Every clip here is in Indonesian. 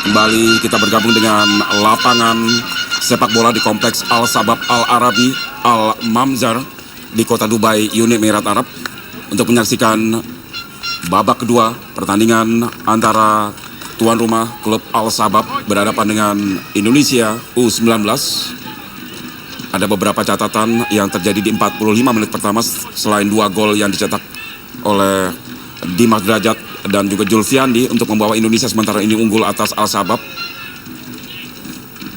Kembali kita bergabung dengan lapangan sepak bola di kompleks Al Sabab Al Arabi Al Mamzar di kota Dubai, Uni Emirat Arab, untuk menyaksikan babak kedua pertandingan antara tuan rumah klub Al Sabab berhadapan dengan Indonesia U19. Ada beberapa catatan yang terjadi di 45 menit pertama selain 2 gol yang dicetak oleh Dimas Derajat dan juga Julfiandi untuk membawa Indonesia sementara ini unggul atas Al Sabab.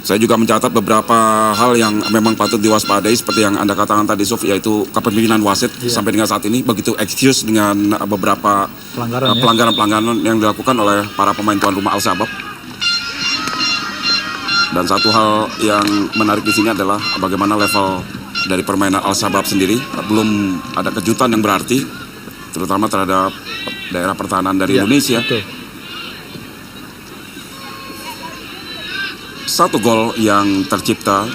Saya juga mencatat beberapa hal yang memang patut diwaspadai seperti yang Anda katakan tadi, Sof, yaitu kepemimpinan wasit sampai dengan saat ini begitu excuse dengan beberapa pelanggaran-pelanggaran yang dilakukan oleh para pemain tuan rumah Al Sabab. Dan satu hal yang menarik di sini adalah bagaimana level dari permainan Al Sabab sendiri. Belum ada kejutan yang berarti, terutama terhadap daerah pertahanan dari Indonesia. Betul. Satu gol yang tercipta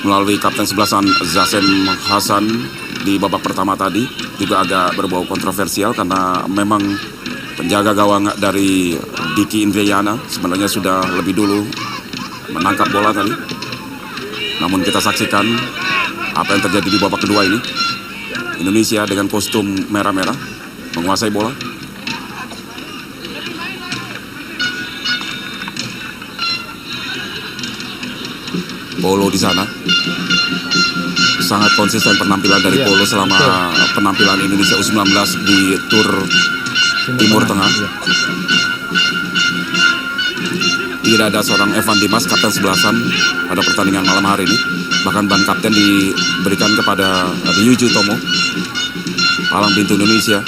melalui kapten sebelasan Zasem Hasan di babak pertama tadi juga agak berbau kontroversial karena memang penjaga gawang dari Diki Indriana sebenarnya sudah lebih dulu menangkap bola tadi. Namun kita saksikan apa yang terjadi di babak kedua ini. Indonesia dengan kostum merah-merah menguasai bola. Polo di sana sangat konsisten penampilan dari Polo selama penampilan Indonesia U19 di tur Timur Tengah. Tidak ada seorang Evan Dimas, kapten sebelasan pada pertandingan malam hari ini. Bahkan ban kapten diberikan kepada Ryuji Utomo, palang pintu Indonesia.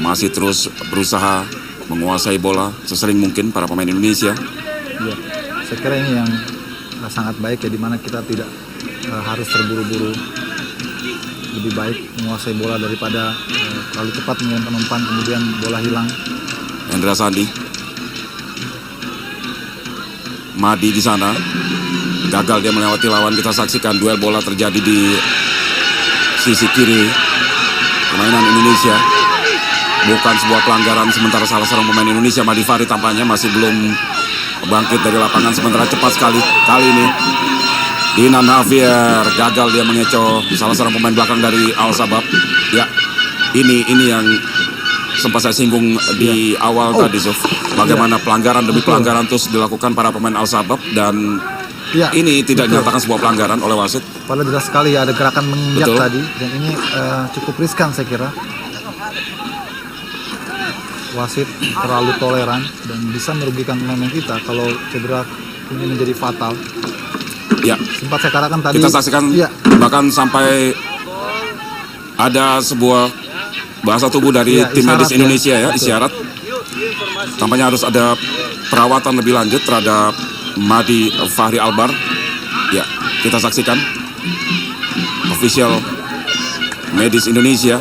Masih terus berusaha menguasai bola sesering mungkin para pemain Indonesia. Iya, saya kira ini yang sangat baik ya, dimana kita tidak harus terburu-buru. Lebih baik menguasai bola daripada terlalu cepat mengirimkan umpan kemudian bola hilang. Hendra Sandi, Madi di sana gagal dia melewati lawan. Kita saksikan duel bola terjadi di sisi kiri permainan Indonesia. Bukan sebuah pelanggaran, sementara salah seorang pemain Indonesia, Madi Fari, tampaknya masih belum bangkit dari lapangan. Sementara cepat sekali kali ini Dinan Javier gagal dia mengecoh salah seorang pemain belakang dari Al Sabab. Ya, ini yang sempat saya singgung di awal tadi, Sof. Bagaimana pelanggaran demi pelanggaran terus dilakukan para pemain Al Sabab dan ini tidak dinyatakan sebuah pelanggaran oleh wasit. Padahal jelas sekali ya ada gerakan menginjak tadi, dan ini cukup riskan saya kira. Wasit terlalu toleran dan bisa merugikan pemain kita kalau cedera ini menjadi fatal. Ya, sempat saya katakan tadi. Kita saksikan bahkan sampai ada sebuah bahasa tubuh dari tim medis Indonesia isyarat. Tampaknya harus ada perawatan lebih lanjut terhadap Madi Fahri Albar. Ya, kita saksikan official medis Indonesia.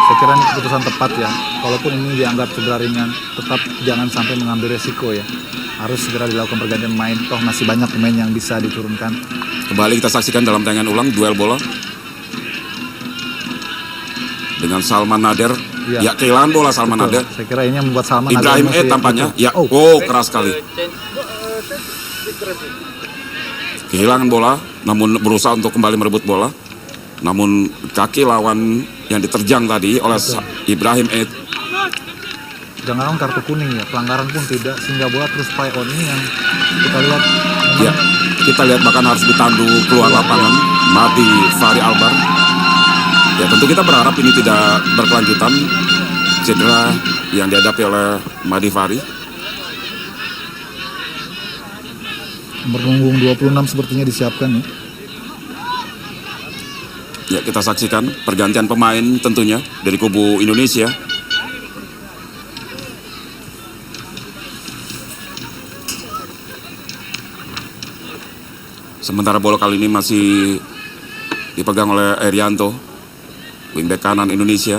Saya kira ini keputusan tepat ya. Walaupun ini dianggap cedera ringan, tetap jangan sampai mengambil resiko ya. Harus segera dilakukan pergantian pemain. Toh masih banyak pemain yang bisa diturunkan. Kembali kita saksikan dalam tayangan ulang duel bola dengan Salman Nader. Ya, kehilangan bola Salman Nader. Saya kira ini yang membuat Salman Ibrahim tampaknya. Ya, keras sekali. Kehilangan bola, namun berusaha untuk kembali merebut bola. Namun kaki lawan yang diterjang tadi oleh Ibrahim jangan kartu kuning ya, pelanggaran pun tidak, sehingga bola terus play on. Ini yang kita lihat. Ya, kita lihat bahkan harus ditandu keluar lapangan Madi Fahri Albar. Ya, tentu kita berharap ini tidak berkelanjutan cedera yang dihadapi oleh Madi Fahri. Nomor punggung 26 sepertinya disiapkan ya. Ya, kita saksikan pergantian pemain tentunya dari kubu Indonesia. Sementara bola kali ini masih dipegang oleh Erianto, wingback kanan Indonesia.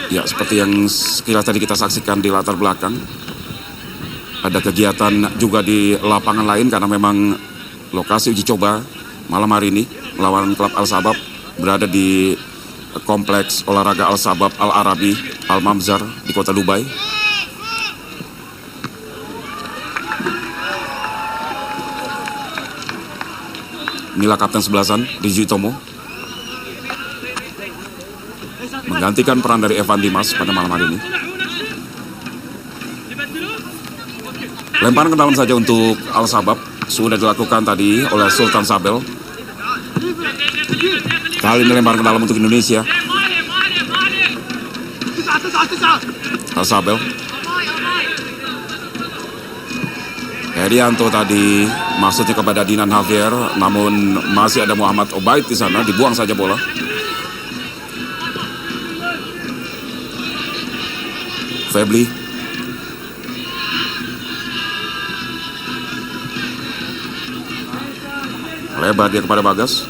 Ya, seperti yang sekilas tadi kita saksikan di latar belakang. ada kegiatan juga di lapangan lain karena memang lokasi uji coba malam hari ini melawan klub Al Sabab berada di kompleks olahraga Al Sabab Al Arabi Al Mamzar di kota Dubai. Inilah kapten sebelasan Rizky Tomo menggantikan peran dari Evan Dimas pada malam hari ini. Lemparan ke dalam saja untuk Al Sabab sudah dilakukan tadi oleh Sultan Sabel. Kali ini lemparan ke dalam untuk Indonesia. Al Sabel. Herianto tadi maksudnya kepada Dinan Javier, namun masih ada Muhammad Obaid di sana, dibuang saja bola. Febli. Lebar dia kepada Bagas.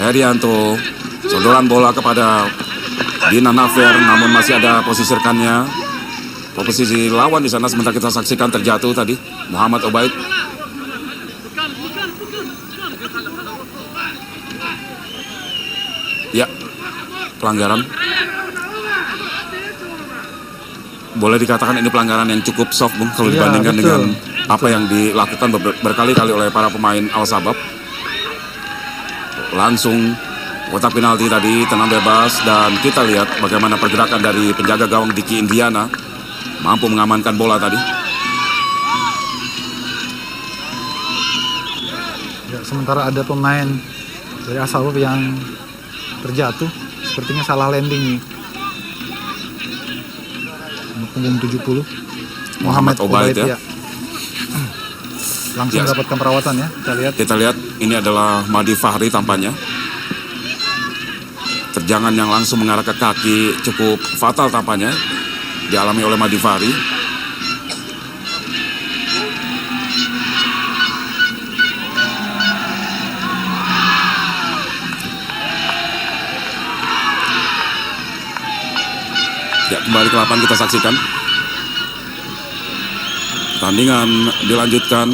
Herianto, sodoran bola kepada Dinan Javier, namun masih ada posisi rekannya. Posisi lawan di sana sebentar kita saksikan terjatuh tadi Muhammad Obaid. Ya, pelanggaran. Boleh dikatakan ini pelanggaran yang cukup soft, Bung, kalau dibandingkan dengan apa yang dilakukan berkali-kali oleh para pemain Al Sabab. Langsung kotak penalti tadi, tenang bebas, dan kita lihat bagaimana pergerakan dari penjaga gawang Diki Indiana mampu mengamankan bola tadi. Ya, sementara ada pemain dari Al Sabab yang terjatuh, sepertinya salah landing nih. Punggung 70 Muhammad Obaid ya. Langsung dapatkan perawatan ya. Kita lihat ini adalah Madi Fahri tampaknya. Terjangan yang langsung mengarah ke kaki cukup fatal tampaknya dialami oleh Madi Fahri. Ya, kembali ke lapangan kita saksikan. Pertandingan dilanjutkan.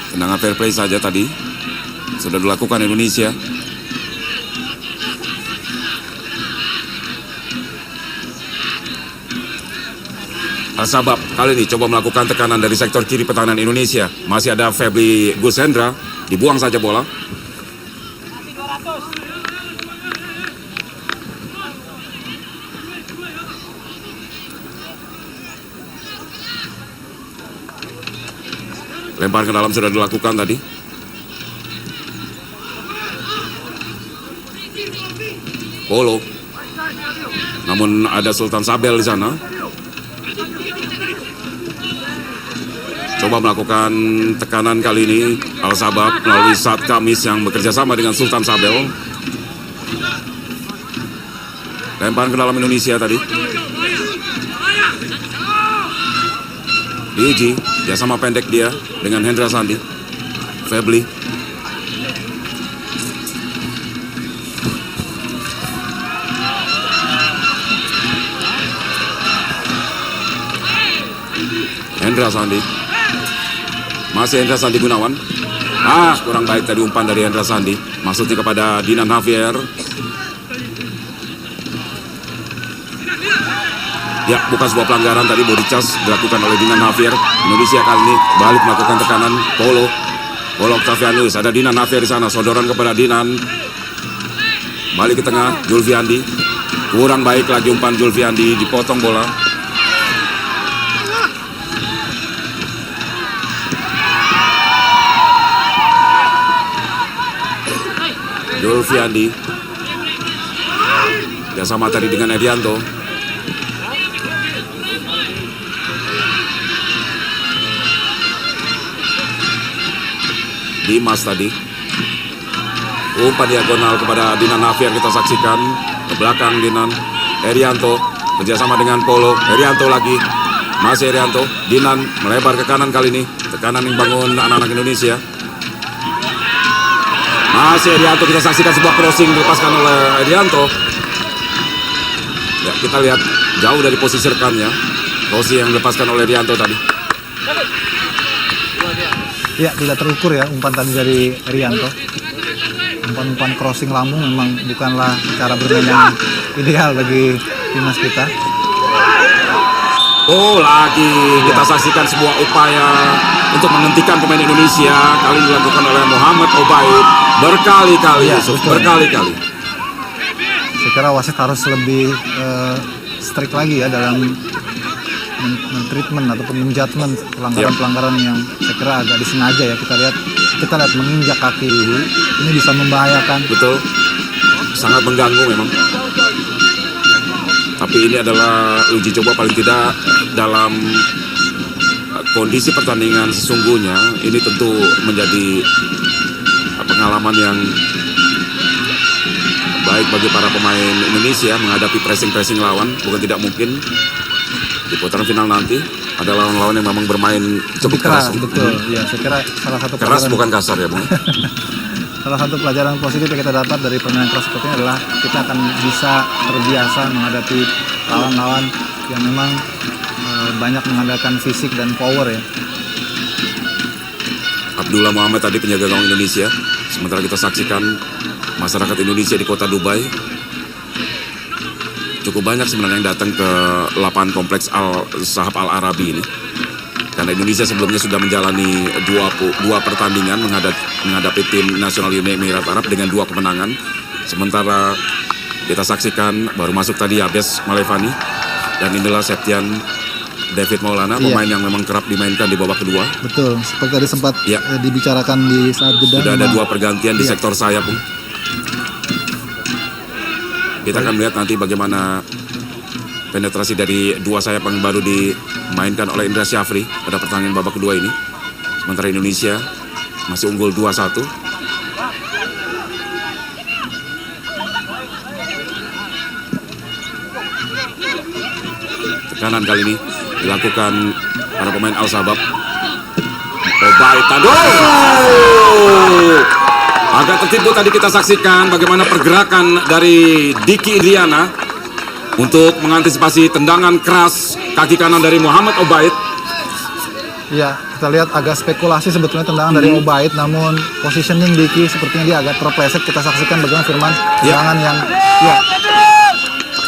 Tendangan fair play saja tadi sudah dilakukan Indonesia. Al Sabab kali ini coba melakukan tekanan dari sektor kiri pertahanan Indonesia. Masih ada Febri Gusendra, dibuang saja bola. Lempar ke dalam sudah dilakukan tadi. Polo. Namun ada Sultan Sabel di sana. Coba melakukan tekanan kali ini Al Sabab melalui Saad Kamis yang bekerja sama dengan Sultan Sabel. Lemparan ke dalam Indonesia tadi. Diuji, dia sama pendek dia dengan Hendra Sandi. Febli. Hendra Sandi. Masih Hendra Sandi Gunawan. Kurang baik tadi umpan dari Hendra Sandi. Maksudnya kepada Dinan Javier. Ya, bukan sebuah pelanggaran tadi, body charge dilakukan oleh Dinan Javier. Indonesia kali ini balik melakukan tekanan. Polo Octavianus, ada Dinan Javier di sana, sodoran kepada Dinan. Balik ke tengah, Julfiandi. Kurang baik lagi umpan Julfiandi, dipotong bola. Julfiandi. Ya sama tadi dengan Edianto. Dimas tadi. Umpan diagonal kepada Dinan Javier kita saksikan. Ke belakang Dinan. Herianto kerjasama dengan Polo. Herianto lagi. Masih Herianto. Dinan melebar ke kanan kali ini. Tekanan yang bangun anak-anak Indonesia. Masih Herianto kita saksikan sebuah crossing dilepaskan oleh Herianto. kita lihat jauh dari posisi rekannya. Rossi yang dilepaskan oleh Rianto tadi. Ya, tidak terukur ya umpan tadi dari Rianto. Umpan-umpan crossing lambung memang bukanlah cara bermain yang ideal bagi timnas kita. Oh, lagi kita saksikan sebuah upaya untuk menghentikan pemain Indonesia. Kali ini dilakukan oleh Muhammad Obaid berkali-kali, Ya, Yusuf, betul. berkali-kali. Saya kira wasit harus lebih strict lagi ya dalam men-treatment ataupun menjudgment pelanggaran-pelanggaran yang saya kira agak disengaja ya. Kita lihat menginjak kaki ini bisa membahayakan. Betul, sangat mengganggu memang. Tapi ini adalah uji coba paling tidak dalam kondisi pertandingan sesungguhnya. Ini tentu menjadi pengalaman yang baik bagi para pemain Indonesia menghadapi pressing lawan. Bukan tidak mungkin di putaran final nanti ada lawan-lawan yang memang bermain cukup keras. Betul. Ya, saya kira salah satu Keras bukan kasar ya, Bung. Salah satu pelajaran positif yang kita dapat dari permainan keras seperti ini adalah kita akan bisa terbiasa menghadapi lawan-lawan yang memang banyak mengandalkan fisik dan power ya. Abdullah Muhammad tadi penjaga gawang Indonesia. Sementara kita saksikan masyarakat Indonesia di kota Dubai. Cukup banyak sebenarnya yang datang ke lapangan kompleks Al Sahab Al Arabi ini. Karena Indonesia sebelumnya sudah menjalani dua pertandingan menghadapi tim nasional Uni Emirat Arab dengan 2 kemenangan. Sementara kita saksikan baru masuk tadi Yabes Malevani dan inilah Septian David Maulana, pemain yang memang kerap dimainkan di babak kedua. Betul, seperti tadi sempat Ya. dibicarakan di saat jeda. Sudah ada 2 pergantian di sektor sayap, Bung. Kita akan melihat nanti bagaimana penetrasi dari 2 sayap yang baru dimainkan oleh Indra Syafri pada pertandingan babak kedua ini. Sementara Indonesia masih unggul 2-1. Tekanan kali ini dilakukan para pemain Al Sabab. Obaid tadi. Agak tertipu tadi kita saksikan bagaimana pergerakan dari Diki Indriana untuk mengantisipasi tendangan keras kaki kanan dari Muhammad Obaid. Ya, kita lihat agak spekulasi sebetulnya tendangan dari Obaid, namun positioning Diki sepertinya dia agak terpleset. Kita saksikan bagaimana Firman tendangan yang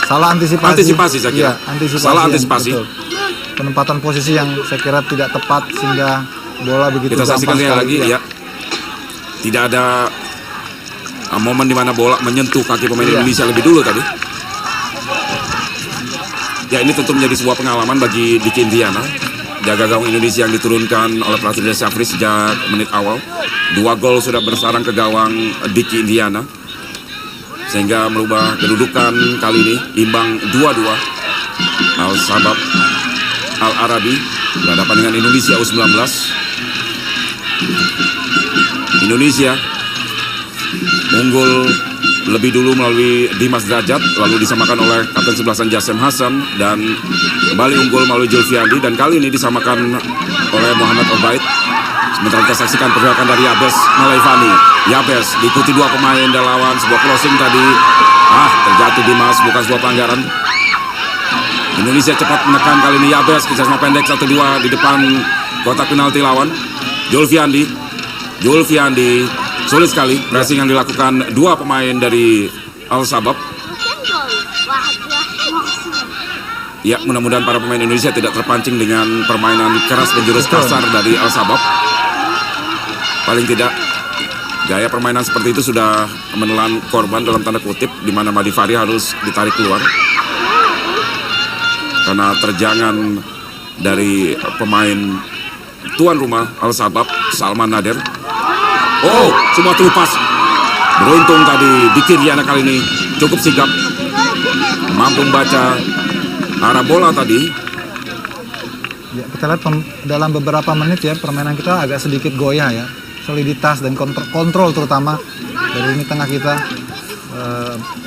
salah antisipasi. Antisipasi saya kira. Salah antisipasi. Betul. Penempatan posisi yang saya kira tidak tepat sehingga bola begitu Kita saksikan sekali lagi ya. Tidak ada momen di mana bola menyentuh kaki pemain Indonesia lebih dulu tadi. Ya, ini tentu menjadi sebuah pengalaman bagi Diki Indriana, jaga gawang Indonesia yang diturunkan oleh pelatih Indra Syafri sejak menit awal. 2 gol sudah bersarang ke gawang Diki Indriana, sehingga merubah kedudukan kali ini imbang 2-2. Al Sabab Al Arabi berhadapan dengan Indonesia U19. Indonesia unggul lebih dulu melalui Dimas Derajat, lalu disamakan oleh kapten sebelasan Jasem Hasan, dan kembali unggul melalui Julfiandi, dan kali ini disamakan oleh Muhammad Obaid. Sementara kita saksikan pergerakan dari Yabes Malevani. Yabes diikuti 2 pemain dan lawan, sebuah crossing tadi terjatuh Dimas, bukan sebuah pelanggaran. Indonesia cepat menekan kali ini. Yabes kisah sama pendek 1-2 di depan kotak penalti lawan. Julfiandi sulit sekali pressing yang dilakukan 2 pemain dari Al Sabab. Ya, mudah-mudahan para pemain Indonesia tidak terpancing dengan permainan keras dan jurus kasar dari Al Sabab. Paling tidak gaya permainan seperti itu sudah menelan korban dalam tanda kutip, di mana Madi Fari harus ditarik keluar karena terjangan dari pemain tuan rumah Al Sabab, Salman Nader. Oh, semua terlepas. Beruntung tadi Diki Indriana kali ini cukup sigap, mampu membaca arah bola tadi. Ya, kita lihat dalam beberapa menit ya permainan kita agak sedikit goyah ya. Soliditas dan kontrol terutama dari lini tengah kita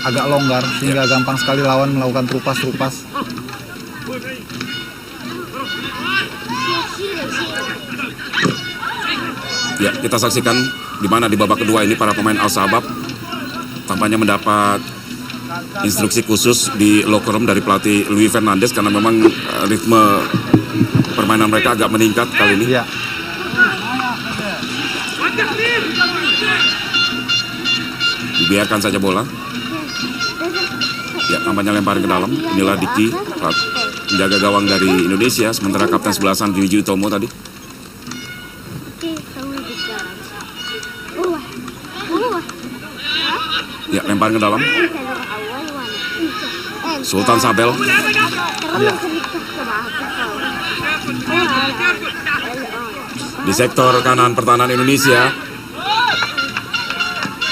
agak longgar sehingga gampang sekali lawan melakukan terupas. Ya, kita saksikan di mana di babak kedua ini para pemain Al Sabab tampaknya mendapat instruksi khusus di locker room dari pelatih Luis Fernandes karena memang ritme permainan mereka agak meningkat kali ini. Ya. Dibiarkan saja bola. Ya, tampaknya lemparan ke dalam. Inilah Diki, penjaga gawang dari Indonesia, sementara kapten sebelasan Ryuji Utomo tadi. Ya, lemparan ke dalam. Sultan Sabel. Ya. Di sektor kanan pertahanan Indonesia,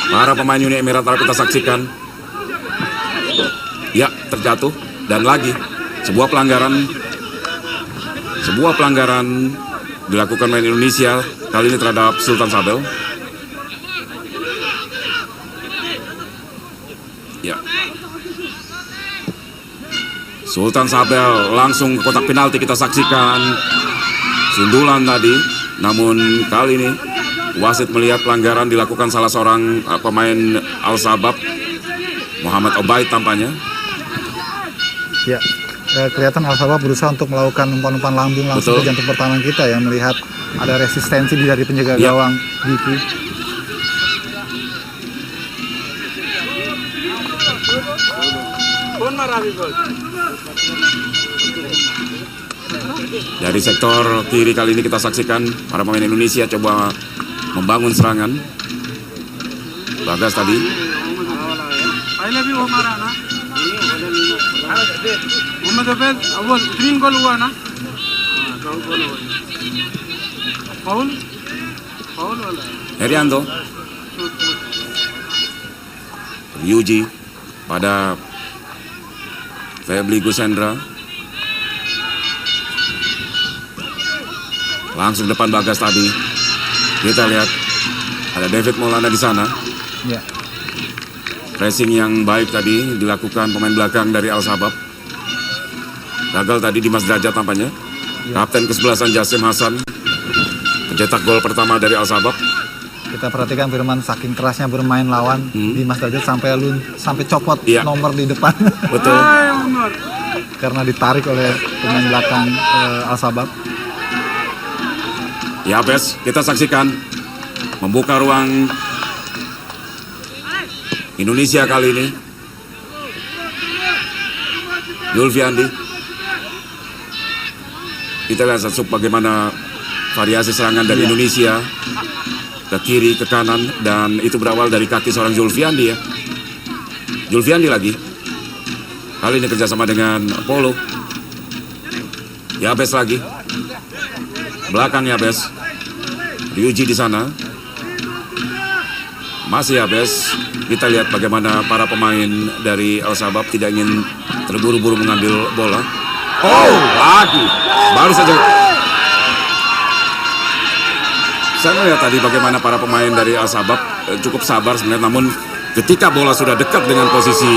para pemain Uni Emirat Arab kita saksikan. Ya, terjatuh. Dan lagi sebuah pelanggaran dilakukan pemain Indonesia kali ini terhadap Sultan Sabel. Ya, Sultan Sabel langsung ke kotak penalti, kita saksikan sundulan tadi. Namun kali ini wasit melihat pelanggaran dilakukan salah seorang pemain Al-Sabab, Muhammad Obaid tampaknya. Ya, kelihatan Al-Sabab berusaha untuk melakukan umpan-umpan lambung langsung Betul. ke jantung pertahanan kita ya, melihat ada resistensi dari penjaga Ya. gawang Diki. Dari sektor kiri kali ini kita saksikan para pemain Indonesia coba membangun serangan. Bagas tadi. Herianto. Ryuji pada Febri Gusendra. Langsung depan Bagas tadi. Kita lihat ada David Maulana di sana. Ya. Pressing yang baik tadi dilakukan pemain belakang dari Al-Sabab. Gagal tadi Dimas Derajat tampaknya. Kapten kesebelasan Jasim Hasan mencetak gol pertama dari Al-Sabab. Kita perhatikan Firman saking kerasnya bermain lawan Dimas Derajat sampai copot Iya. nomor di depan. Betul. Karena ditarik oleh pemain belakang Al-Sabab. Yabes kita saksikan membuka ruang Indonesia kali ini. Julfiandi. Kita lihat satu bagaimana variasi serangan dari Indonesia ke kiri, ke kanan, dan itu berawal dari kaki seorang Julfiandi ya. Julfiandi lagi. Kali ini kerjasama dengan Polo. Yabes lagi. Belakang Yabes. Ryuji di sana. Masih Yabes. Kita lihat bagaimana para pemain dari Al-Sabab tidak ingin terburu-buru mengambil bola. Oh, lagi. Baru saja. Saya melihat tadi bagaimana para pemain dari Al-Sabab cukup sabar sebenarnya. Namun ketika bola sudah dekat dengan posisi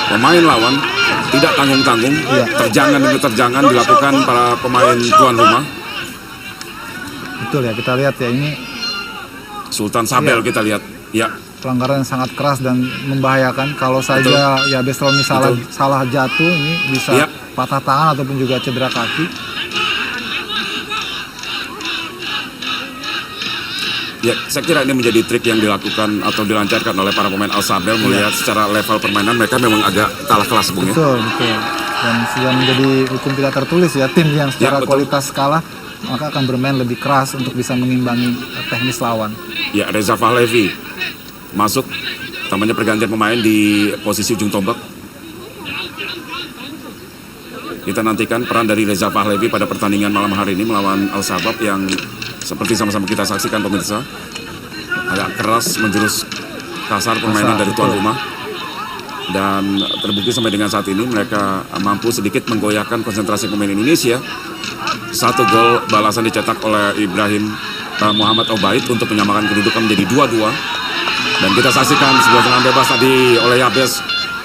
pemain lawan, tidak tanggung-tanggung, terjangan demi terjangan dilakukan para pemain tuan rumah. Betul ya, kita lihat ya ini Sultan Sabel kita lihat. Ya, pelanggaran yang sangat keras dan membahayakan. Kalau saja ya Bestroni salah jatuh, ini bisa Iya. patah tangan ataupun juga cedera kaki. ya, saya kira ini menjadi trik yang dilakukan atau dilancarkan oleh para pemain Al-Sabel melihat secara level permainan mereka memang agak kalah kelas, Bung ya. Betul. Dan sudah menjadi hukum tidak tertulis ya, tim yang secara betul. kualitas kalah maka akan bermain lebih keras untuk bisa mengimbangi teknis lawan. Ya, Reza Fahlevi masuk, namanya pergantian pemain di posisi ujung tombak. Kita nantikan peran dari Reza Fahlevi pada pertandingan malam hari ini melawan Al-Sabab yang seperti sama-sama kita saksikan pemirsa, agak keras menjurus kasar permainan dari tuan rumah. Dan terbukti sampai dengan saat ini mereka mampu sedikit menggoyahkan konsentrasi pemain Indonesia. Satu gol balasan dicetak oleh Ibrahim Muhammad Obaid untuk menyamakan kedudukan menjadi 2-2. Dan kita saksikan sebuah tendangan bebas tadi oleh Yabes,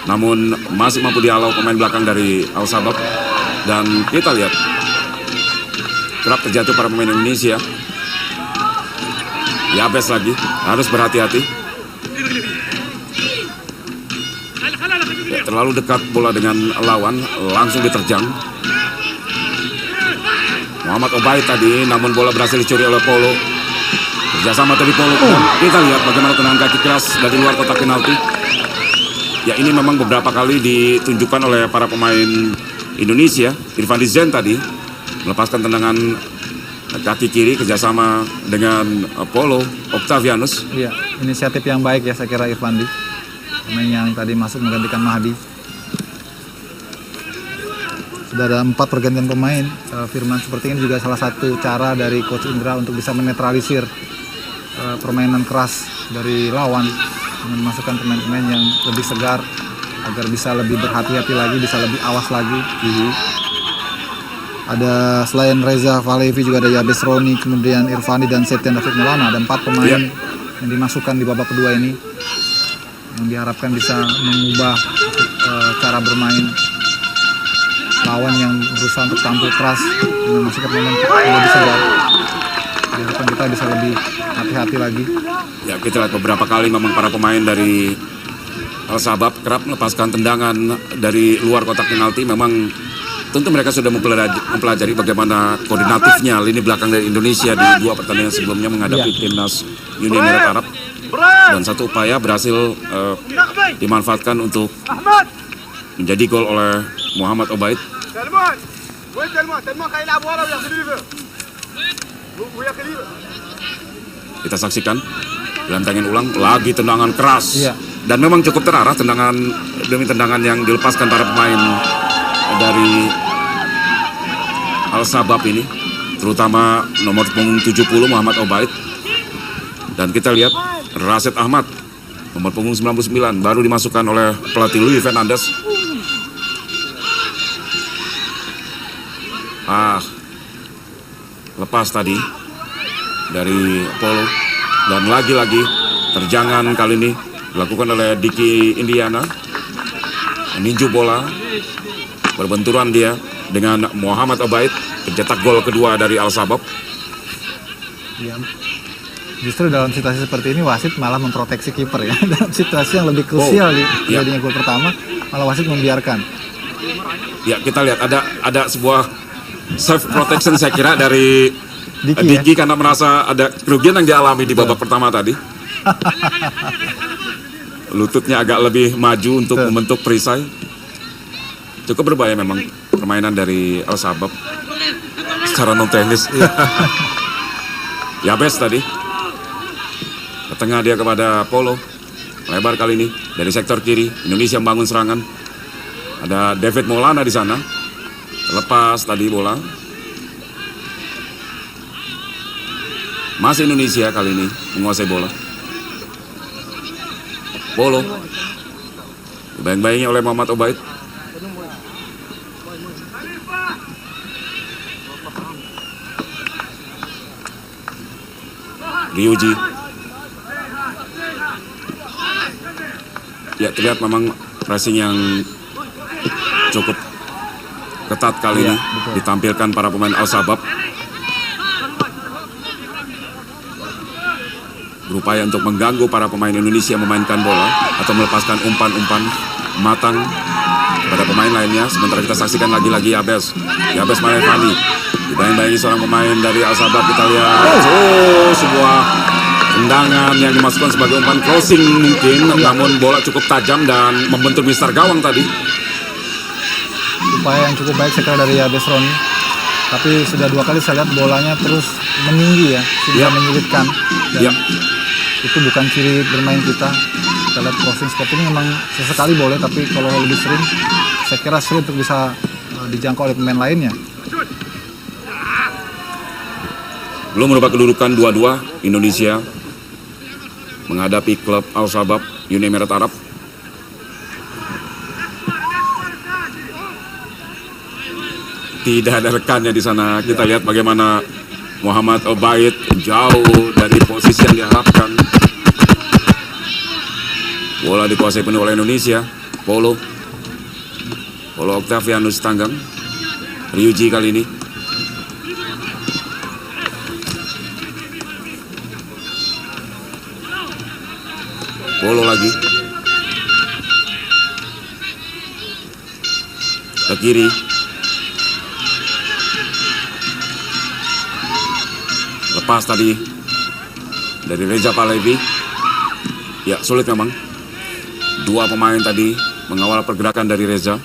namun masih mampu dihalau pemain belakang dari Al-Sabab. Dan kita lihat kerap terjatuh para pemain Indonesia. Yabes lagi harus berhati-hati. terlalu dekat bola dengan lawan, langsung diterjang. Muhammad Obaid tadi, namun bola berhasil dicuri oleh Polo. Kerjasama tadi Polo. Kita lihat bagaimana tendangan kaki keras dari luar kotak penalti. Ya, ini memang beberapa kali ditunjukkan oleh para pemain Indonesia. Irfan Zen tadi melepaskan tendangan kaki kiri kerjasama dengan Polo Octavianus. Iya, inisiatif yang baik ya saya kira Irfandi. Pemain yang tadi masuk menggantikan Mahdi. Sudah ada 4 pergantian pemain. Firman, seperti ini juga salah satu cara dari Coach Indra untuk bisa menetralisir permainan keras dari lawan, memasukkan pemain-pemain yang lebih segar agar bisa lebih berhati-hati lagi, bisa lebih awas lagi. Ada selain Reza Valevi juga ada Yabes Roni, kemudian Irfandi dan Septian David Maulana. Ada 4 pemain yang dimasukkan di babak kedua ini yang diharapkan bisa mengubah cara bermain lawan yang berusaha untuk tampil keras dengan masukkan pemain yang lebih segar. Diharapkan kita bisa lebih hati-hati lagi. Ya, kita lihat beberapa kali memang para pemain dari Al-Sabab kerap melepaskan tendangan dari luar kotak penalti. Memang tentu mereka sudah mempelajari bagaimana koordinatifnya lini belakang dari Indonesia di 2 pertandingan sebelumnya menghadapi timnas Uni Emirat Arab. Dan satu upaya berhasil dimanfaatkan untuk menjadi gol oleh Muhammad Obaid. Kita saksikan dalam tangan ulang lagi tendangan keras. Dan memang cukup terarah tendangan demi tendangan yang dilepaskan para pemain dari Al-Sabab ini, terutama nomor punggung 70 Muhammad Obaid. Dan kita lihat Rasid Ahmad nomor punggung 99 baru dimasukkan oleh pelatih Louis Fernandes. Lepas tadi dari Polo, dan lagi-lagi terjangan kali ini dilakukan oleh Diki Indiana, meninju bola, berbenturan dia dengan Muhammad Obaid, pencetak gol kedua dari Al-Sabab. Ya, justru dalam situasi seperti ini wasit malah memproteksi kiper ya. Dalam situasi yang lebih krusial di jadinya gol pertama, malah wasit membiarkan. Ya, kita lihat ada sebuah self protection saya kira dari Diki karena merasa ada kerugian yang dialami di babak pertama tadi. Lututnya agak lebih maju untuk membentuk perisai. Cukup berbahaya memang permainan dari Al-Sabab secara non teknis. Yabes tadi ke tengah dia kepada Polo, lebar kali ini dari sektor kiri. Indonesia membangun serangan. Ada David Maulana di sana. Lepas tadi bola. Masih Indonesia kali ini menguasai bola. Polo dibayang-bayangi oleh Muhammad Obaid. Ryuji. Ya, terlihat memang pressing yang cukup ketat kali ini ditampilkan para pemain Al-Sabab. Berupaya untuk mengganggu para pemain Indonesia memainkan bola atau melepaskan umpan-umpan matang kepada pemain lainnya. Sementara kita saksikan lagi-lagi Yabes Malevani dibayang-bayangi seorang pemain dari Al-Sabab. Kita lihat sebuah tendangan yang dimasukkan sebagai umpan crossing mungkin, namun bola cukup tajam dan membentur mistar gawang tadi. Upaya yang cukup baik sekali dari Yabes Roni, tapi sudah 2 kali saya lihat bolanya terus meninggi ya, sudah menyulitkan. Dan itu bukan ciri bermain kita. Kita lihat crossing seperti ini memang sesekali boleh, tapi kalau lebih sering saya kira sulit untuk bisa dijangkau oleh pemain lainnya. Belum merubah kedudukan 2-2 Indonesia menghadapi klub Al-Sabab Uni Emirat Arab. Tidak ada rekannya di sana. Kita lihat bagaimana Muhammad Obaid jauh dari posisi yang diharapkan. Bola dikuasai penuh oleh Indonesia. Polo Octavianus tanggang. Ryuji kali ini. Polo lagi. ke kiri. Lepas tadi dari Reza Pahlavi. Ya, sulit memang. Dua pemain tadi mengawal pergerakan dari Reza.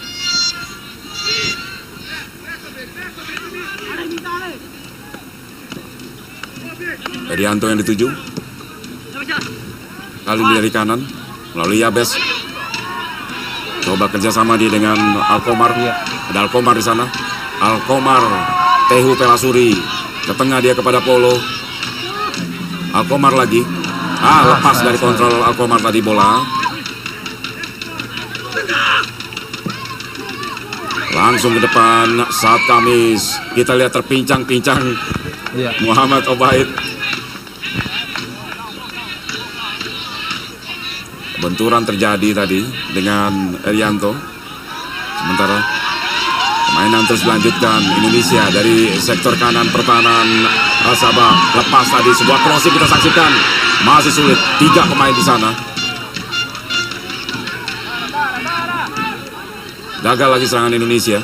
Herianto yang dituju. Kali ini dari kanan melalui Yabes. Coba kerjasama dia dengan Alkomar. Ada Alkomar di sana. Alkomar, Tehu Pelasuri. Ke tengah dia kepada Polo. Alkomar lagi. Lepas dari kontrol Alkomar tadi bola. Langsung ke depan saat Kamis. Kita lihat terpincang-pincang Muhammad Obaid. Benturan terjadi tadi dengan Herianto. Sementara permainan terus dilanjutkan. Indonesia dari sektor kanan pertahanan Sabah. Lepas tadi sebuah crossing kita saksikan. Masih sulit. 3 pemain di sana. Gagal lagi serangan Indonesia.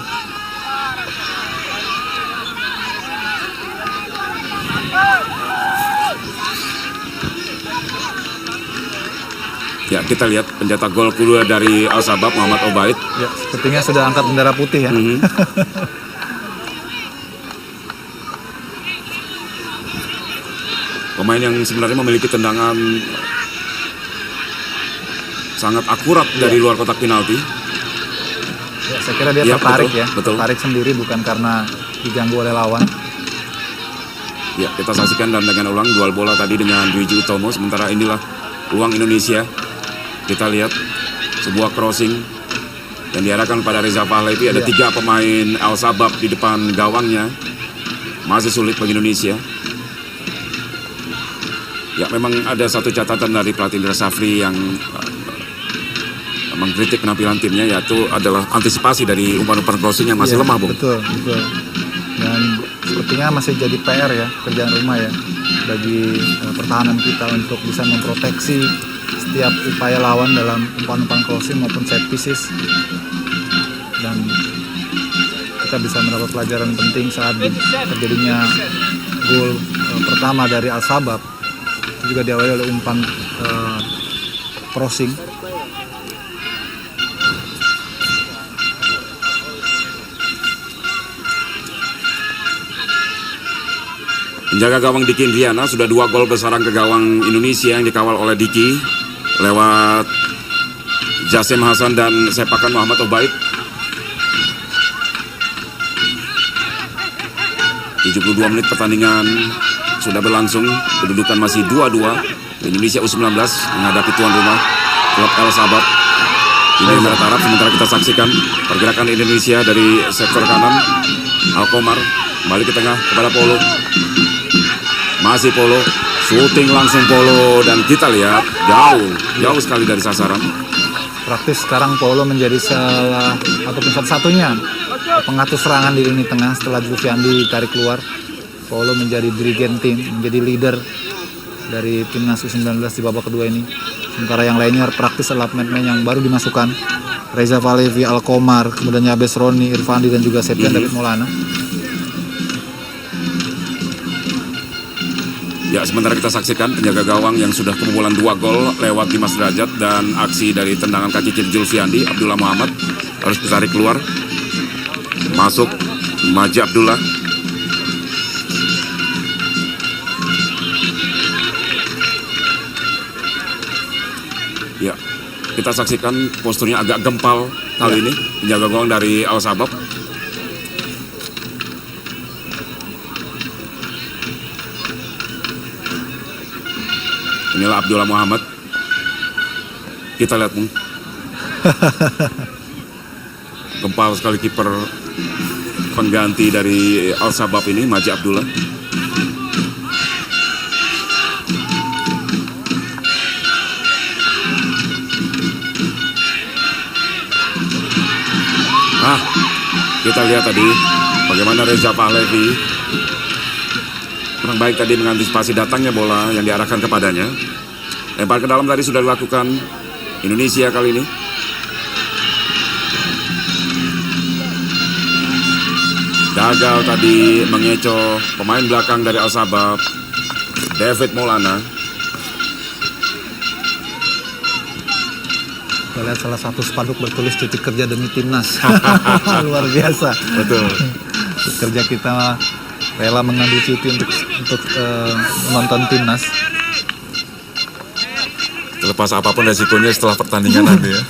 Ya, kita lihat pencetak gol kedua dari Al Sabab, Muhammad Obaid. Ya, sepertinya sudah angkat bendera putih ya. Pemain yang sebenarnya memiliki tendangan sangat akurat dari luar kotak penalti. Ya, saya kira dia tertarik betul. Tertarik sendiri bukan karena diganggu oleh lawan. Ya, kita saksikan dan dengan ulang duel bola tadi dengan Dwiji Utomo. Sementara inilah peluang Indonesia. Kita lihat sebuah crossing yang diarahkan pada Reza Pahlavi. Ada 3 pemain Al Sabab di depan gawangnya. Masih sulit bagi Indonesia. Ya, memang ada satu catatan dari pelatih Indra Safri yang mengkritik penampilan timnya, yaitu adalah antisipasi dari umpan-umpan crossing yang masih lemah, Bung. Betul. Dan sepertinya masih jadi PR ya, kerjaan rumah ya, bagi pertahanan kita untuk bisa memproteksi setiap upaya lawan dalam umpan-umpan crossing maupun set pieces. Dan kita bisa mendapat pelajaran penting saat terjadinya gol pertama dari Al Sabab. Itu juga diawali oleh umpan crossing. Penjaga gawang Diki Indriana sudah 2 gol bersarang ke gawang Indonesia yang dikawal oleh Diki lewat Jasim Hasan dan sepakan Muhammad Obaid. 72 menit pertandingan sudah berlangsung, kedudukan masih 2-2. Indonesia U19 menghadapi tuan rumah klub Al Sabab di Emirat Arab. Sementara kita saksikan pergerakan Indonesia dari sektor kanan. Alkomar kembali ke tengah kepada Polo. Masih Polo, shooting langsung Polo, dan kita lihat jauh sekali dari sasaran. Praktis sekarang Polo menjadi salah ataupun satu-satunya pengatur serangan di lini tengah setelah Julfiandi ditarik keluar. Polo menjadi dirigen tim, menjadi leader dari timnas U19 di babak kedua ini. Sementara yang lainnya praktis adalah pemain yang baru dimasukkan. Reza Pahlavi, Alkomar, kemudian Yabes Roni, Irfandi, dan juga Septian David Maulana. Ya, sementara kita saksikan penjaga gawang yang sudah kebobolan 2 gol lewat Dimas Derajat dan aksi dari tendangan kaki kiri Julfiandi. Abdullah Muhammad harus ditarik keluar. Masuk Maji Abdullah. Ya, kita saksikan posturnya agak gempal kali ini penjaga gawang dari Al Sabab. Inilah Abdullah Muhammad. Kita lihat, Bung. Gempal sekali kiper pengganti dari Al Sabab ini, Maji Abdullah. Kita lihat tadi bagaimana Reza Pahlavi kurang baik tadi mengantisipasi datangnya bola yang diarahkan kepadanya. Lempar ke dalam tadi sudah dilakukan Indonesia kali ini. gagal tadi mengecoh pemain belakang dari Al Sabab, David Maulana. Kita lihat salah satu spanduk bertulis cuti kerja demi timnas. Luar biasa. Betul. Kerja kita rela mengambil cuti untuk menonton timnas. Terlepas apapun resikonya setelah pertandingan nanti ya.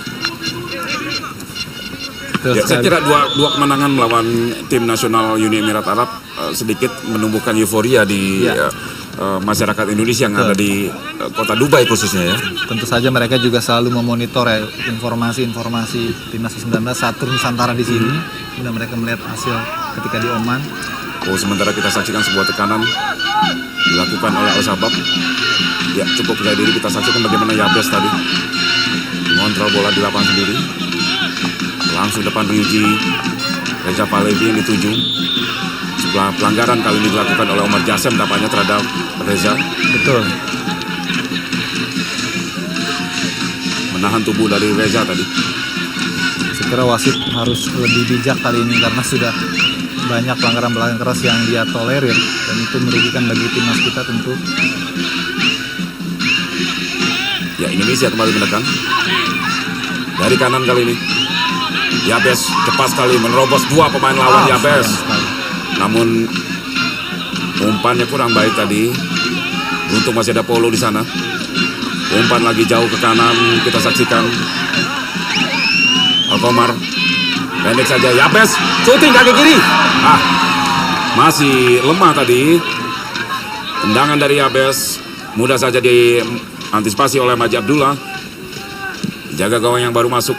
Ya, saya kira dua kemenangan melawan tim nasional Uni Emirat Arab sedikit menumbuhkan euforia di masyarakat Indonesia yang ada di kota Dubai khususnya ya. Tentu saja mereka juga selalu memonitor ya informasi-informasi timnas U19 saat tur Nusantara di sini. Kemudian mereka melihat hasil ketika di Oman. Sementara kita saksikan sebuah tekanan dilakukan oleh Al Sabab. Ya, cukup percaya diri kita saksikan bagaimana Yabes tadi mengontrol bola di lapangan sendiri. Langsung depan Ryuji Reza Palevi yang dituju. Sebuah pelanggaran kali ini dilakukan oleh Omar Jasem tampaknya terhadap Reza. Betul. Menahan tubuh dari Reza tadi. Saya kira wasit harus lebih bijak kali ini karena sudah banyak pelanggaran keras yang dia tolerir dan itu merugikan bagi timnas kita tentu. Ya, Indonesia kembali menekan dari kanan kali ini. Yabes cepat sekali menerobos dua pemain lawan Yabes. Namun umpannya kurang baik tadi. Untung masih ada Polo di sana. Umpan lagi jauh ke kanan, kita saksikan. Alkomar pendek saja, Yabes shooting kaki kiri. Masih lemah tadi. Tendangan dari Yabes mudah saja diantisipasi oleh Maji Abdullah. Jaga gawang yang baru masuk.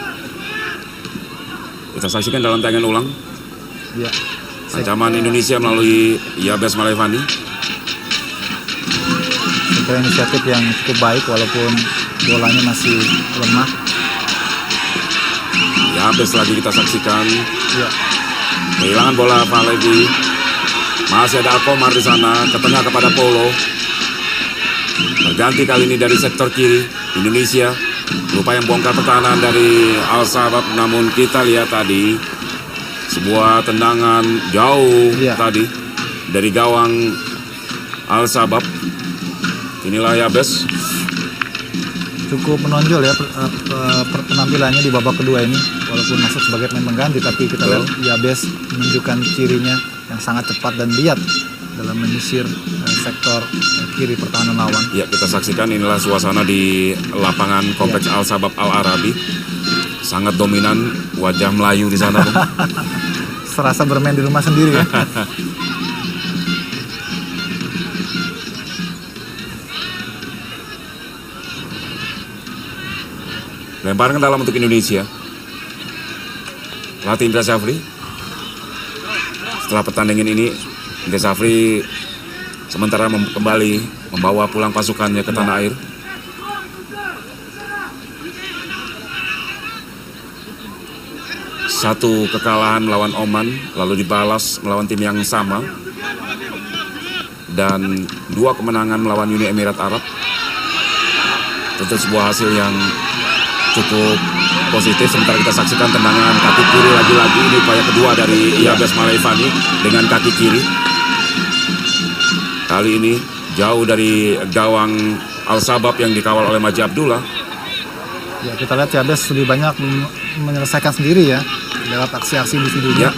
Kita saksikan dalam tayangan ulang. Ya. Ancaman Indonesia melalui Yabes Malevani. Itu inisiatif yang cukup baik walaupun bolanya masih lemah. Yabes lagi kita saksikan. Ya. Kehilangan bola Palevi. Masih ada Alkomar di sana, ke tengah kepada Polo. Berganti kali ini dari sektor kiri Indonesia. Berupaya bongkar pertahanan dari Al Sabab, namun kita lihat tadi sebuah tendangan jauh tadi dari gawang Al Sabab. Inilah Yabes. Cukup menonjol ya penampilannya di babak kedua ini, walaupun masuk sebagai pemain pengganti, tapi kita lihat Yabes menunjukkan cirinya yang sangat cepat dan lihat dalam menyisir sektor kiri pertahanan lawan. Ya, kita saksikan inilah suasana di lapangan kompleks Al Sabab Al Arabi. Sangat dominan wajah Melayu di sana. Serasa bermain di rumah sendiri ya. Lemparan ke dalam untuk Indonesia. Pelatih Indra Syafri. Setelah pertandingan ini, Indra Syafri sementara kembali membawa pulang pasukannya ke tanah air. Satu kekalahan melawan Oman, lalu dibalas melawan tim yang sama. Dan dua kemenangan melawan Uni Emirat Arab. Tentu sebuah hasil yang cukup positif. Sementara kita saksikan tendangan kaki kiri lagi-lagi. Ini upaya kedua dari Yabes Malevani dengan kaki kiri. Kali ini jauh dari gawang Al Sabab yang dikawal oleh Maji Abdullah. Ya, kita lihat Yabes lebih banyak menyelesaikan sendiri ya lewat aksi-aksi individunya.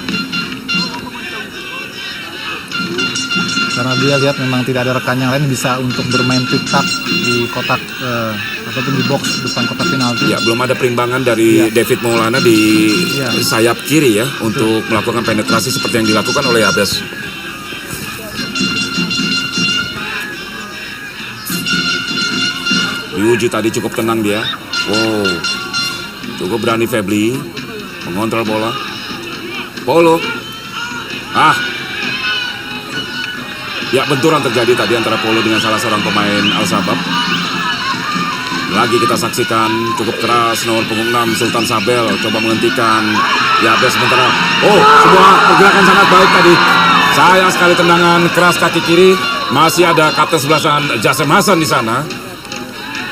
Karena dia lihat memang tidak ada rekan yang lain bisa untuk bermain pick up di kotak ataupun di box depan kotak penalti. Ya, belum ada perimbangan dari David Maulana di sayap kiri ya untuk melakukan penetrasi seperti yang dilakukan oleh Yabes. Ryuji tadi cukup tenang dia. Cukup berani Febri mengontrol bola. Polo. Ya, benturan terjadi tadi antara Polo dengan salah seorang pemain Al Sabab. Lagi kita saksikan cukup keras nomor punggung 6 Sultan Sabel coba menghentikan Yabes sementara. Sebuah pergerakan sangat baik tadi. Sayang sekali tendangan keras kaki kiri. Masih ada kapten sebelasan Jasem Hasan di sana.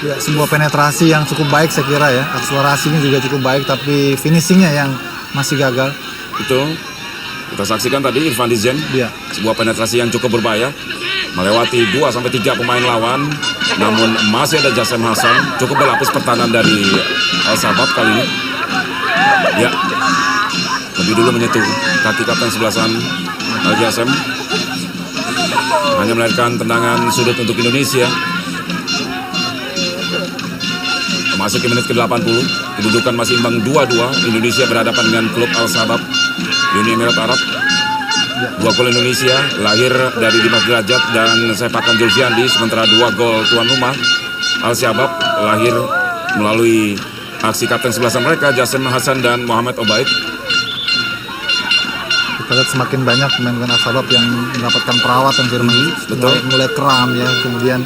Ya, sebuah penetrasi yang cukup baik saya kira ya. Akselerasinya juga cukup baik, tapi finishingnya yang masih gagal. Betul. Kita saksikan tadi Irfan Dizen, Iya. sebuah penetrasi yang cukup berbahaya, melewati 2-3 pemain lawan, namun masih ada Jasem Hasan, cukup berlapis pertahanan dari Al Sabab kali ini. Ya, lebih dulu menyentuh kaki kapten sebelasan Al Jasem, hanya melahirkan tendangan sudut untuk Indonesia. Memasuki menit ke-80, kedudukan masih imbang 2-2. Indonesia berhadapan dengan klub Al Sabab Uni Emirat Arab. 2 gol Indonesia lahir dari Dimas Derajat dan Sepakan Julfiandi, sementara 2 gol tuan rumah Al Sabab lahir melalui aksi kapten sebelasan mereka Jasem Hasan dan Muhammad Obaid. Kita lihat semakin banyak pemain-pemain Al Sabab yang mendapatkan perawatan Firman. Betul. Mulai kram ya, kemudian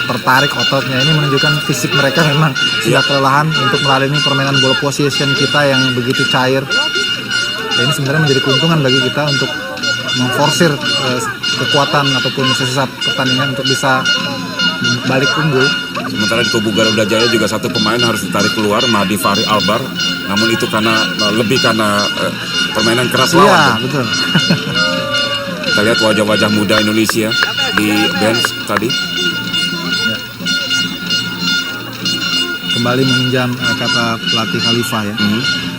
tertarik ototnya. Ini menunjukkan fisik mereka memang sudah kelelahan untuk melalui permainan ball possession kita yang begitu cair. Dan ini sebenarnya menjadi keuntungan bagi kita untuk memforsir kekuatan ataupun sisa pertandingan untuk bisa balik unggul. Sementara di kubu Garuda Jaya juga satu pemain harus ditarik keluar, Mahdi Fahri Albar. Namun itu lebih karena permainan keras lawan. Iya, betul. Kita lihat wajah-wajah muda Indonesia di bench tadi. Kembali meminjam kata pelatih Khalifah ya,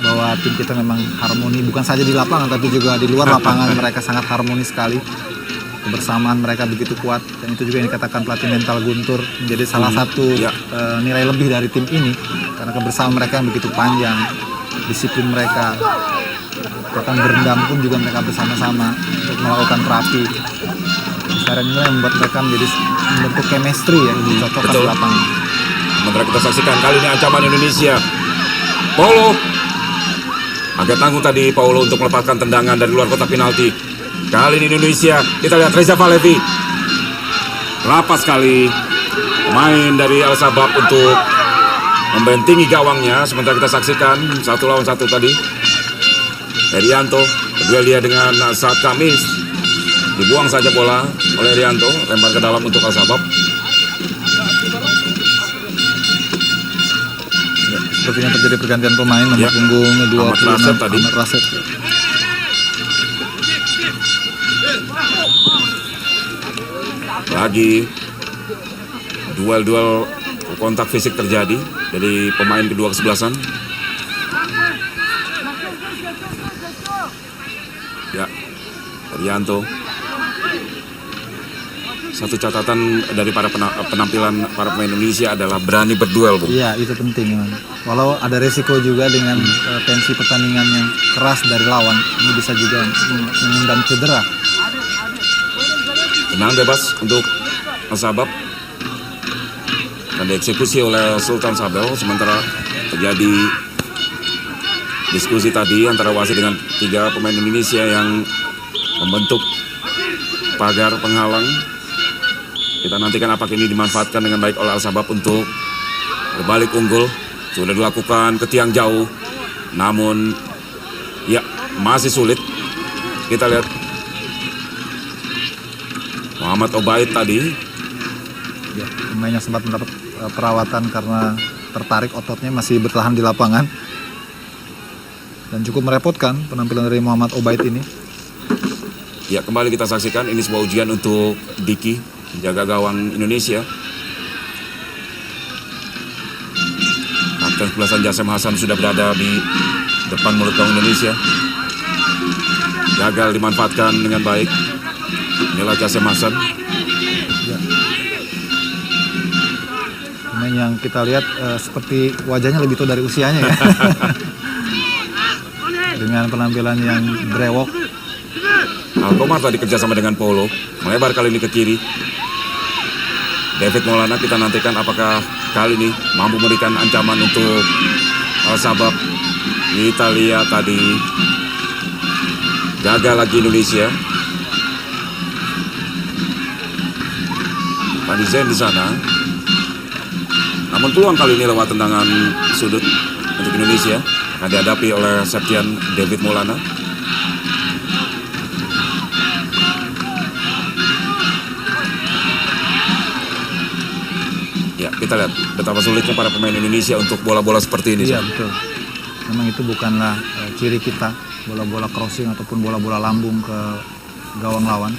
bahwa tim kita memang harmoni, bukan saja di lapangan tapi juga di luar lapangan. Mereka sangat harmonis sekali, kebersamaan mereka begitu kuat, dan itu juga yang dikatakan pelatih mental Guntur menjadi salah satu nilai lebih dari tim ini, karena kebersamaan mereka yang begitu panjang, disiplin mereka, bahkan berendam pun juga mereka bersama-sama untuk melakukan terapi. Sekarang ini yang membuat mereka menjadi membentuk chemistry yang dicocokkan di lapangan. Sementara kita saksikan kali ini ancaman Indonesia. Paulo agak tanggung tadi Paulo untuk melepaskan tendangan dari luar kotak penalti. Kali ini Indonesia, kita lihat Reza Valevi. Rapat sekali pemain dari Al Sabab untuk membentingi gawangnya. Sementara kita saksikan 1 lawan 1 tadi. Herianto berduel dia dengan Saad Kamis. Dibuang saja bola oleh Herianto, lempar ke dalam untuk Al Sabab. Sepertinya terjadi pergantian pemain, nomor punggung 26 Ahmad Rasep tadi. Ahmad Rasep. Lagi duel-duel kontak fisik terjadi dari pemain kedua kesebelasan. Ya, Herianto. Satu catatan dari para penampilan para pemain Indonesia adalah berani berduel, Bu. Iya, itu penting memang. Walau ada resiko juga dengan tensi pertandingan yang keras dari lawan, ini bisa juga mengundang cedera. Tenang bebas untuk Al Sabab dan dieksekusi oleh Sultan Sabel. Sementara terjadi diskusi tadi antara wasit dengan 3 pemain Indonesia yang membentuk pagar penghalang. Kita nantikan apakah ini dimanfaatkan dengan baik oleh Al Sabab untuk berbalik unggul. Sudah dilakukan ke tiang jauh, namun ya masih sulit. Kita lihat Muhammad Obaid tadi. Ya, pemain yang sempat mendapat perawatan karena tertarik ototnya masih bertahan di lapangan. Dan cukup merepotkan penampilan dari Muhammad Obaid ini. Ya, kembali kita saksikan ini sebuah ujian untuk Diki, menjaga gawang Indonesia. Kapten sebelasan Jasem Hasan sudah berada di depan mulut gawang Indonesia. Gagal dimanfaatkan dengan baik. Inilah Jasem Hasan. Ya. Pemain yang kita lihat seperti wajahnya lebih tua dari usianya ya. Dengan penampilan yang brewok. Alkomar tadi kerjasama dengan Paulo, melebar kali ini ke kiri. David Maulana, kita nantikan apakah kali ini mampu memberikan ancaman untuk Al Sabab. Kita lihat tadi gagal lagi Indonesia. Tadi Zen di sana. Namun peluang kali ini lewat tendangan sudut untuk Indonesia akan dihadapi oleh Septian David Maulana. Ya, kita lihat betapa sulitnya para pemain Indonesia untuk bola-bola seperti ini. Iya, betul. Memang itu bukanlah ciri kita. bola-bola crossing ataupun bola-bola lambung ke gawang lawan.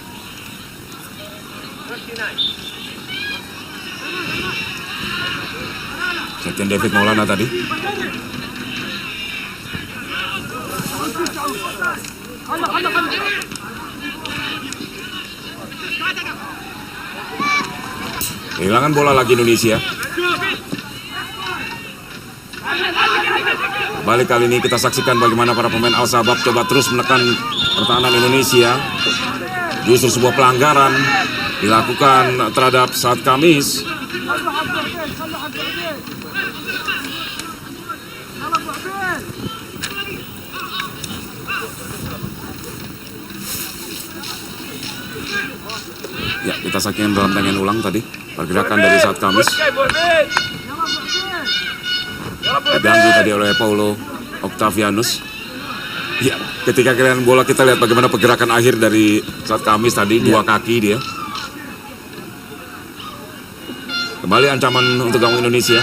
Kapten David Maulana tadi. Kehilangan bola lagi Indonesia. Balik kali ini kita saksikan bagaimana para pemain Al Sabab coba terus menekan pertahanan Indonesia. Justru sebuah pelanggaran dilakukan terhadap Saat Khamis. Ya, kita saksikan dalam tayangan ulang tadi pergerakan dari Saat Khamis. Diganggu tadi oleh Paulo Octavianus. Ya, ketika kalian bola kita lihat bagaimana pergerakan akhir dari Saat Khamis tadi, dua kaki dia. Kembali ancaman untuk gawang Indonesia.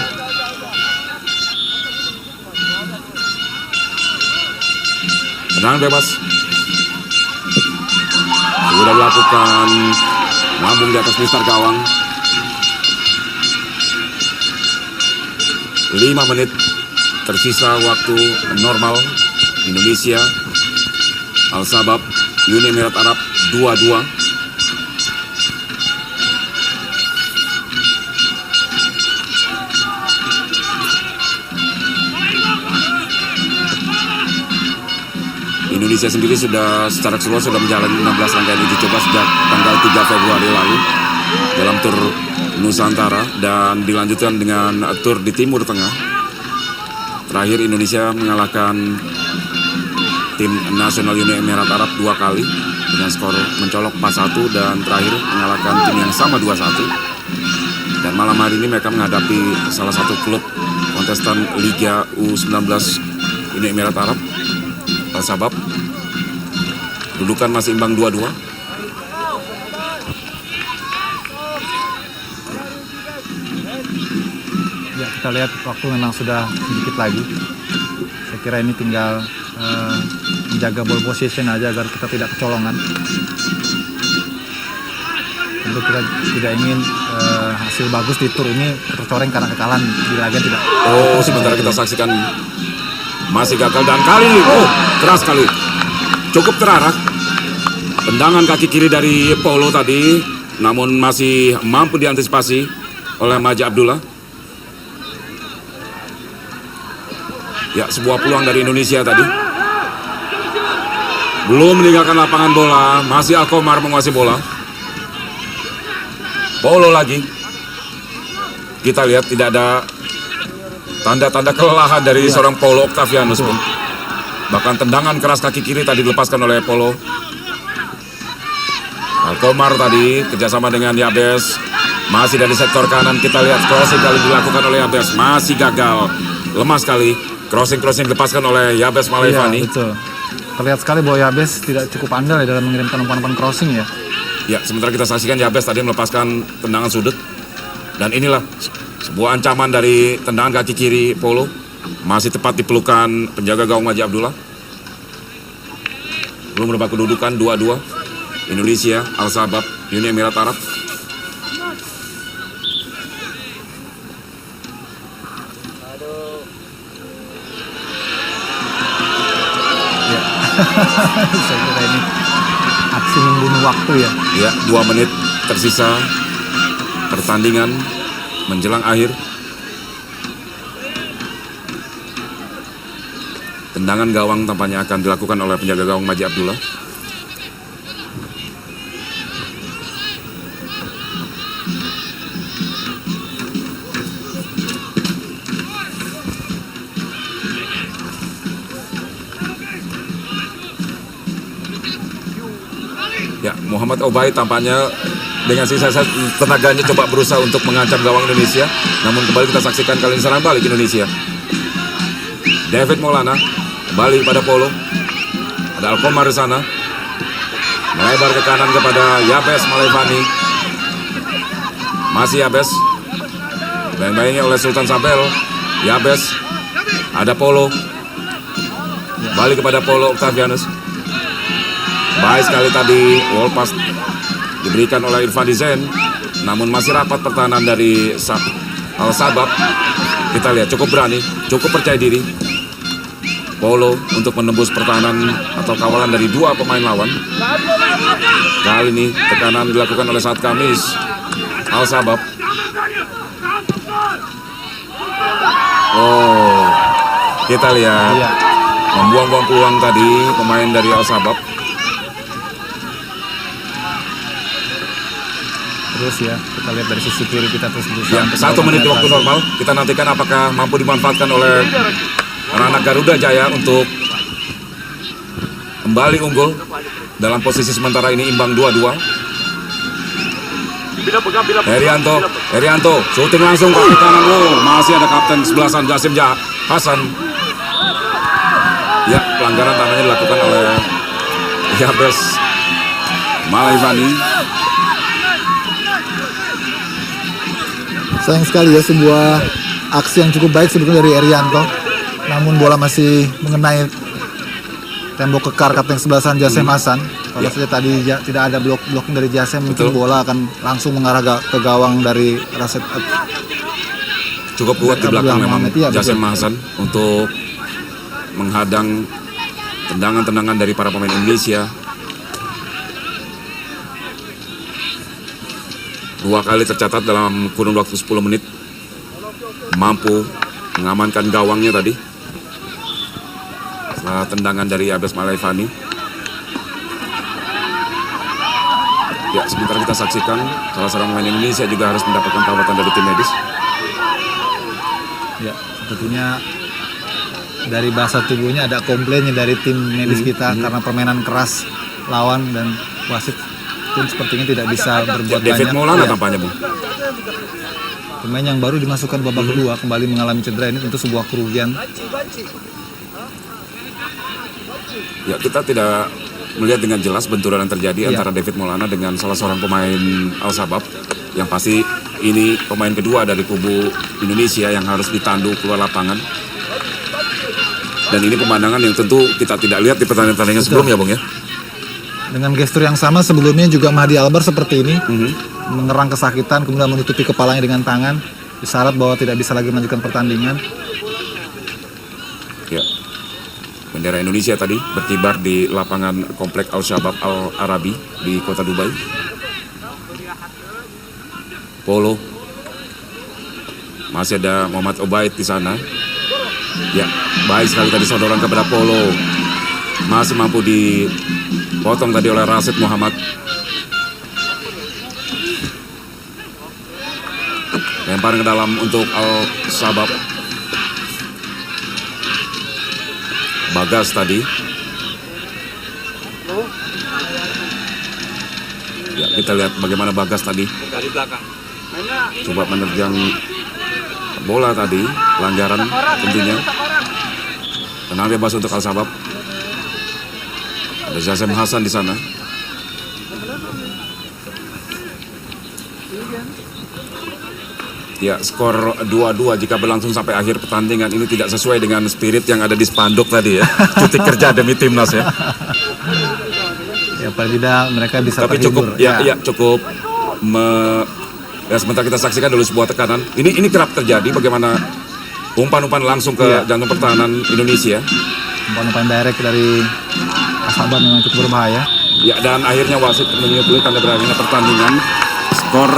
Tendangan bebas. Sudah dilakukan, lambung di atas mistar gawang. 5 menit tersisa waktu normal. Indonesia Al Sabab Uni Emirat Arab 2-2. Indonesia sendiri sudah secara keseluruhan sudah menjalani 16 rangkaian uji coba sejak tanggal 3 Februari lalu dalam tur Nusantara dan dilanjutkan dengan tur di Timur Tengah. Terakhir Indonesia mengalahkan tim nasional Uni Emirat Arab 2 kali dengan skor mencolok 4-1 dan terakhir mengalahkan tim yang sama 2-1. Dan malam hari ini mereka menghadapi salah satu klub kontestan Liga U19 Uni Emirat Arab, Al Sabab. Kedudukan masih imbang 2-2. Ya, kita lihat waktu memang sudah sedikit lagi. Saya kira ini tinggal menjaga ball position aja agar kita tidak kecolongan. Tentu kita tidak ingin hasil bagus di tur ini tercoreng karena kekalahan di laga tidak. Oh, sebentar kita saksikan masih gagal dan kali ini keras sekali. Cukup terarah. Tendangan kaki kiri dari Paulo tadi, namun masih mampu diantisipasi oleh Maji Abdullah. Ya, sebuah peluang dari Indonesia tadi. Belum meninggalkan lapangan bola, masih Alkomar menguasai bola. Paulo lagi. Kita lihat tidak ada tanda-tanda kelelahan dari seorang Paulo Octavianus pun. Bahkan tendangan keras kaki kiri tadi dilepaskan oleh Paulo. Alkomar tadi kerjasama dengan Yabes. Masih dari sektor kanan kita lihat crossing kali dilakukan oleh Yabes. Masih gagal. Lemah sekali. Crossing dilepaskan oleh Yabes Malevani. Iya, betul. Terlihat sekali bahwa Yabes tidak cukup andal ya dalam mengirimkan umpan-umpan crossing ya. Ya, sementara kita saksikan Yabes tadi melepaskan tendangan sudut. Dan inilah sebuah ancaman dari tendangan kaki kiri Paulo. Masih tepat di pelukan penjaga gawang Maji Abdullah. Belum berubah kedudukan 2-2. Indonesia, Al Sabab, Uni Emirat Arab. Ya. Saya kira ini aksi membunuh waktu ya. Ya, 2 menit tersisa pertandingan menjelang akhir. Tendangan gawang tampaknya akan dilakukan oleh penjaga gawang Maji Abdullah. Ya, Muhammad Obai tampaknya dengan sisa tenaganya coba berusaha untuk mengancam gawang Indonesia. Namun kembali kita saksikan kali ini serangan balik Indonesia. David Maulana kembali pada Paulo. Ada Alkomar di sana. Melebar ke kanan kepada Yabes Malevani. Masih Yabes. Bayang-bayangnya oleh Sultan Sabel. Yabes. Ada Paulo. Ya, Balik kepada Paulo Octavianus. Baik sekali tadi wall pass diberikan oleh Irfan Dizen, namun masih rapat pertahanan dari Al Sabab. Kita lihat cukup berani, cukup percaya diri Paulo untuk menembus pertahanan atau kawalan dari dua pemain lawan. Kali ini tekanan dilakukan oleh Saad Khamis Al Sabab. Oh, kita lihat membuang-buang peluang tadi pemain dari Al Sabab. Terus ya, kita lihat dari sisi kiri kita terus Ya, 1 menit di waktu normal. Kita nantikan apakah mampu dimanfaatkan oleh anak-anak Garuda Jaya untuk kembali unggul dalam posisi sementara ini imbang 2-2. Herianto, syuting langsung ke kanan. Oh, masih ada kapten sebelasan Jasim Hasan. Ya, pelanggaran tangannya dilakukan oleh Yabes Malaifani. Sayang sekali ya, sebuah aksi yang cukup baik sebetulnya dari Herianto, namun bola masih mengenai tembok kekar kapten sebelasan Jasim Hasan. Kalau saja tadi tidak ada blocking dari Jasim, mungkin bola akan langsung mengarah ke gawang dari Rasid. Cukup kuat di belakang memang ya, Jasim Hasan untuk menghadang tendangan-tendangan dari para pemain Indonesia. 2 kali tercatat dalam kurun waktu 10 menit mampu mengamankan gawangnya tadi setelah tendangan dari Abes Malaifani. Ya, sebentar kita saksikan salah seorang pemain Indonesia juga harus mendapatkan perawatan dari tim medis. Ya, sepertinya dari bahasa tubuhnya ada komplainnya dari tim medis kita karena permainan keras lawan dan wasit tim sepertinya tidak bisa berbuat banyak. David Maulana tampaknya, Bung. Pemain yang baru dimasukkan babak kedua kembali mengalami cedera, ini tentu sebuah kerugian. Ya, kita tidak melihat dengan jelas benturan yang terjadi antara David Maulana dengan salah seorang pemain Al Sabab. Yang pasti ini pemain kedua dari kubu Indonesia yang harus ditandu keluar lapangan. Dan ini pemandangan yang tentu kita tidak lihat di pertandingan-pertandingan sebelumnya, Bung ya. Dengan gestur yang sama sebelumnya juga Mahdi Albar seperti ini, mengerang kesakitan kemudian menutupi kepalanya dengan tangan, isyarat bahwa tidak bisa lagi melanjutkan pertandingan. Ya, bendera Indonesia tadi berkibar di lapangan komplek Al Shabab Al Arabi di kota Dubai. Paulo, masih ada Muhammad Obaid di sana. Ya, baik sekali tadi sodoran kepada Paulo, masih mampu dipotong tadi oleh Rasid Muhammad. Lempar ke dalam untuk Al Shabab. Bagas tadi. Ya, kita lihat bagaimana Bagas tadi dari belakang. coba menerjang bola tadi, pelanggaran tentunya. Tenang bebas untuk Al Shabab. Ada Jasim Hasan di sana. Ya, skor 2-2 jika berlangsung sampai akhir pertandingan ini tidak sesuai dengan spirit yang ada di spanduk tadi ya. Cuti kerja demi timnas ya. Ya, paling tidak mereka bisa Tapi terhibur. cukup cukup ya, sebentar kita saksikan dulu sebuah tekanan. Ini kerap terjadi bagaimana umpan-umpan langsung ke jantung pertahanan Indonesia. Umpan-umpan direct dari Al-Sabab memang cukup berbahaya. Ya, dan akhirnya wasit menyetujui tanda berakhirnya pertandingan. Skor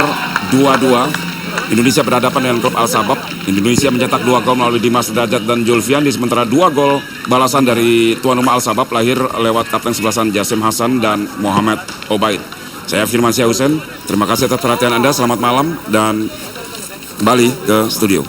2-2. Indonesia berhadapan dengan klub Al Sabab. Indonesia mencetak 2 gol melalui Dimas Derajat dan Julfiandi, sementara 2 gol balasan dari tuan rumah Al Sabab lahir lewat kapten sebelasan Jasim Hasan dan Muhammad Obaid. Saya Firman Syah Hussein. Terima kasih atas perhatian Anda. Selamat malam dan kembali ke studio.